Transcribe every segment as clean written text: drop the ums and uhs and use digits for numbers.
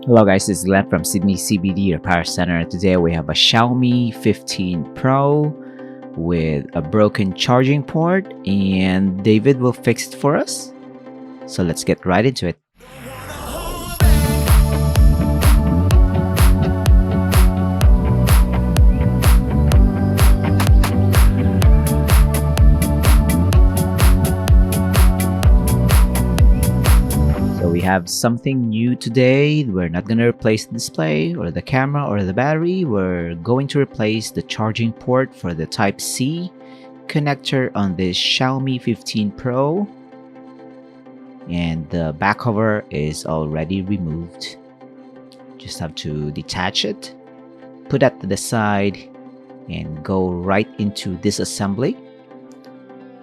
Hello guys, this is Glenn from Sydney CBD Repair Centre. Today we have a Xiaomi 15 Pro with a broken charging port, and David will fix it for us. So let's get right into it. So we have something new today. We're not going to replace the display or the camera or the battery. We're going to replace the charging port for the Type-C connector on this Xiaomi 15 Pro. And the back cover is already removed. Just have to detach it, put that to the side, and go right into disassembly.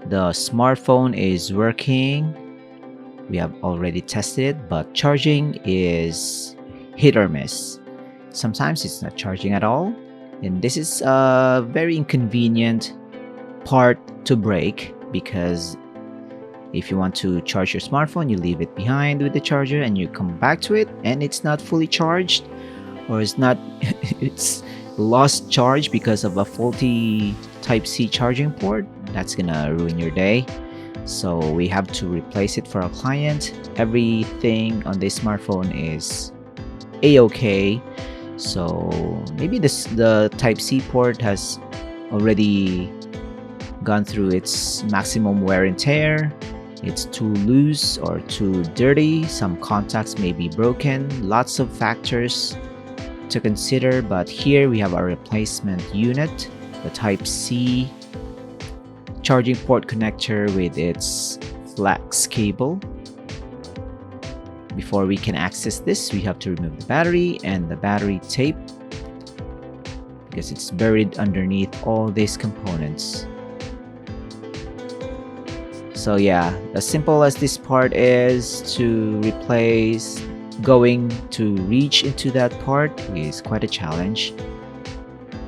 The smartphone is working. We have already tested it, but charging is hit or miss. Sometimes it's not charging at all, and this is a very inconvenient part to break, because if you want to charge your smartphone, you leave it behind with the charger and you come back to it and it's not fully charged, or it's lost charge because of a faulty Type-C charging port. That's gonna ruin your day. So we have to replace it for our client. Everything on this smartphone is a-okay. So maybe the Type-C port has already gone through its maximum wear and tear. It's too loose or too dirty. Some contacts may be broken. Lots of factors to consider, but here we have our replacement unit, the Type-C charging port connector with its flex cable. Before we can access this, we have to remove the battery and the battery tape, because it's buried underneath all these components. So yeah, as simple as this part is to replace, going to reach into that part is quite a challenge.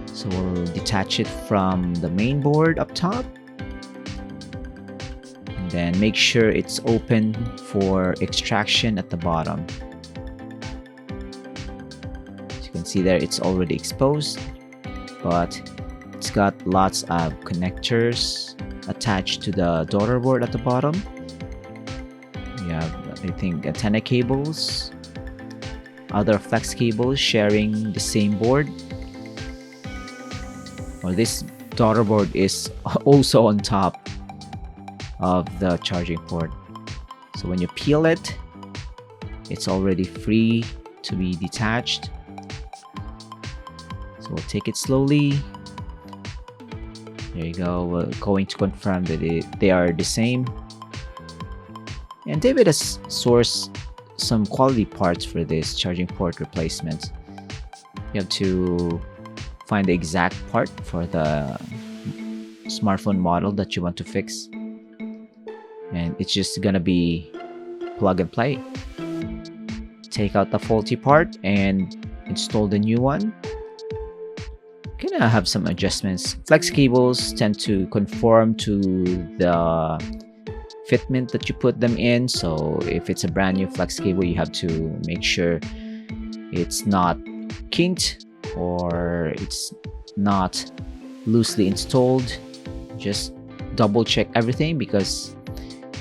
So we'll detach it from the main board up top, and then make sure it's open for extraction at the bottom. As you can see there, it's already exposed, but it's got lots of connectors attached to the daughter board at the bottom. We have, I think, antenna cables, other flex cables sharing the same board. Well, this daughter board is also on top of the charging port. So when you peel it, it's already free to be detached. So we'll take it slowly. There you go. We're going to confirm that they are the same. And David has sourced some quality parts for this charging port replacement. You have to find the exact part for the smartphone model that you want to fix. And it's just gonna be plug and play. Take out the faulty part and install the new one. Gonna have some adjustments. Flex cables tend to conform to the fitment that you put them in. So if it's a brand new flex cable, you have to make sure it's not kinked or it's not loosely installed. Just double check everything, because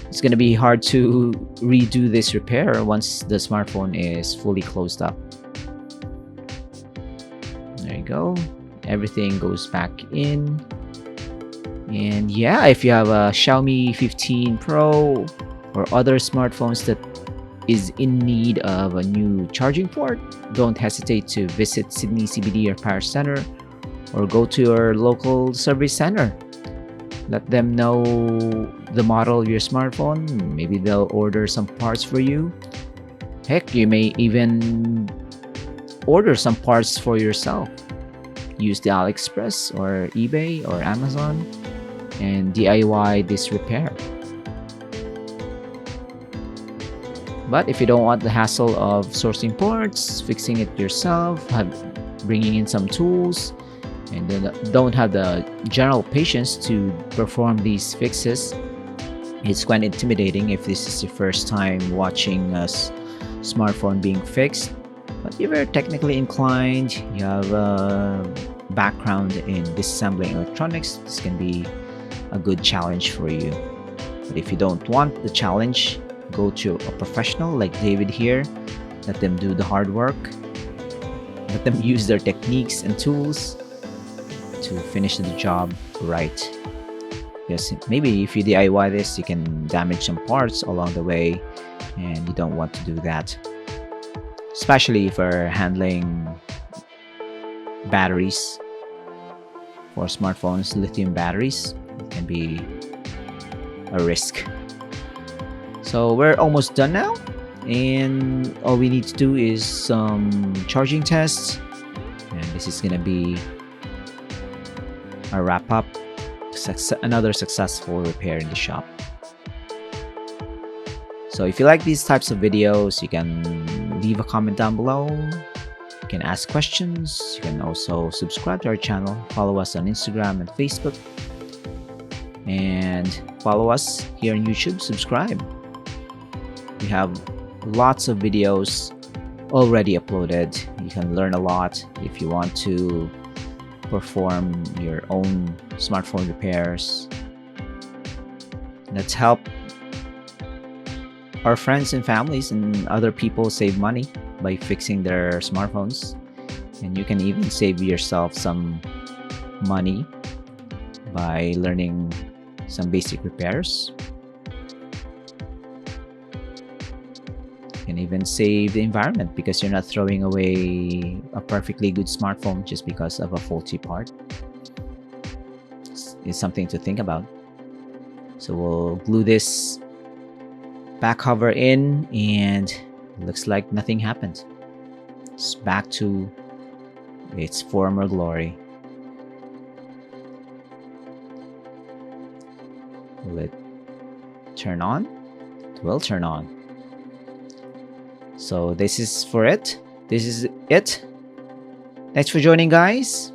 it's gonna be hard to redo this repair once the smartphone is fully closed up. There you go. Everything goes back in. And yeah, if you have a Xiaomi 15 Pro or other smartphones that is in need of a new charging port, don't hesitate to visit Sydney CBD Repair Centre or go to your local service center. Let them know the model of your smartphone. Maybe they'll order some parts for you. Heck, you may even order some parts for yourself. Use the AliExpress or eBay or Amazon and DIY this repair. But if you don't want the hassle of sourcing parts, fixing it yourself, bringing in some tools, and then don't have the general patience to perform these fixes, it's quite intimidating if this is your first time watching a smartphone being fixed. But if you're technically inclined, you have a background in disassembling electronics, this can be a good challenge for you. But if you don't want the challenge, go to a professional like David here. Let them do the hard work. Let them use their techniques and tools to finish the job right. Because maybe if you DIY this, you can damage some parts along the way, and you don't want to do that. Especially if you're handling batteries for smartphones, lithium batteries, it can be a risk. So we're almost done now, and all we need to do is some charging tests, and this is gonna be a wrap up. Another successful repair in the shop. So if you like these types of videos, you can leave a comment down below. You can ask questions. You can also subscribe to our channel. Follow us on Instagram and Facebook. And follow us here on YouTube. Subscribe. We have lots of videos already uploaded. You can learn a lot if you want to perform your own smartphone repairs. Let's help our friends and families and other people save money by fixing their smartphones. And you can even save yourself some money by learning some basic repairs. You can even save the environment because you're not throwing away a perfectly good smartphone just because of a faulty part. It's something to think about. So we'll glue this back cover in, and it looks like nothing happened. It's back to its former glory. Will it turn on? It will turn on. So this is for it. This is it. Thanks for joining, guys.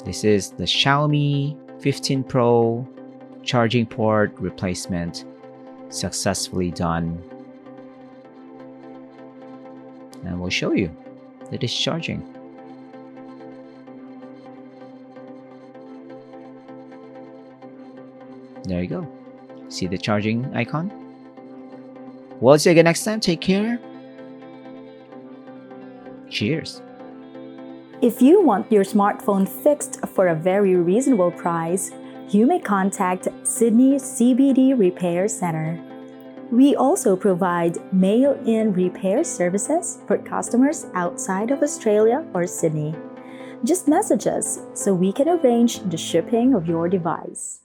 This is the Xiaomi 15 Pro charging port replacement, successfully done. And we'll show you that it's charging. There you go. See the charging icon? We'll see you again next time. Take care. Cheers. If you want your smartphone fixed for a very reasonable price, you may contact Sydney CBD Repair Centre. We also provide mail-in repair services for customers outside of Australia or Sydney. Just message us so we can arrange the shipping of your device.